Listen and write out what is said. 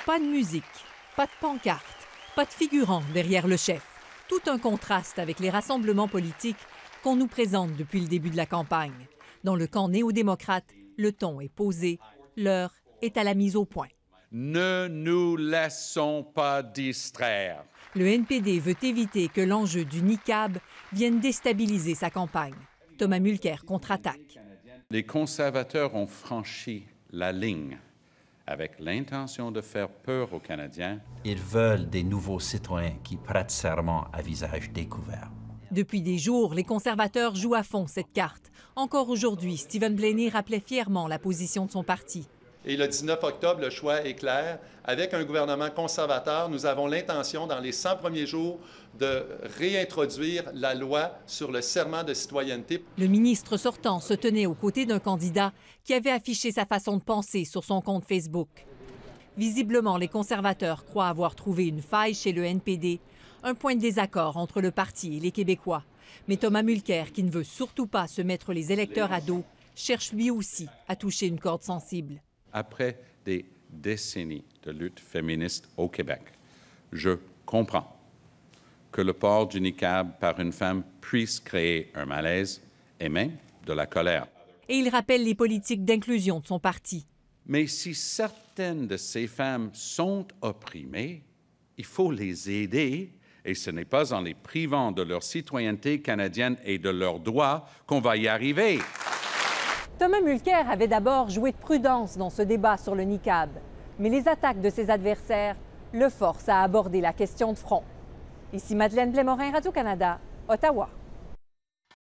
Pas de musique, pas de pancarte, pas de figurant derrière le chef. Tout un contraste avec les rassemblements politiques qu'on nous présente depuis le début de la campagne. Dans le camp néo-démocrate, le ton est posé, l'heure est à la mise au point. Ne nous laissons pas distraire. Le NPD veut éviter que l'enjeu du niqab vienne déstabiliser sa campagne. Thomas Mulcair contre-attaque. Les conservateurs ont franchi la ligne avec l'intention de faire peur aux Canadiens. Ils veulent des nouveaux citoyens qui prêtent serment à visage découvert. Depuis des jours, les conservateurs jouent à fond cette carte. Encore aujourd'hui, Stephen Blaney rappelait fièrement la position de son parti. Et le 19 octobre, le choix est clair. Avec un gouvernement conservateur, nous avons l'intention, dans les 100 premiers jours, de réintroduire la loi sur le serment de citoyenneté. Le ministre sortant se tenait aux côtés d'un candidat qui avait affiché sa façon de penser sur son compte Facebook. Visiblement, les conservateurs croient avoir trouvé une faille chez le NPD, un point de désaccord entre le parti et les Québécois. Mais Thomas Mulcair, qui ne veut surtout pas se mettre les électeurs à dos, cherche lui aussi à toucher une corde sensible. Après des décennies de lutte féministe au Québec, je comprends que le port du niqab par une femme puisse créer un malaise et même de la colère. Et il rappelle les politiques d'inclusion de son parti. Mais si certaines de ces femmes sont opprimées, il faut les aider et ce n'est pas en les privant de leur citoyenneté canadienne et de leurs droits qu'on va y arriver. Thomas Mulcair avait d'abord joué de prudence dans ce débat sur le niqab, mais les attaques de ses adversaires le forcent à aborder la question de front. Ici Madeleine Blais-Morin, Radio-Canada, Ottawa.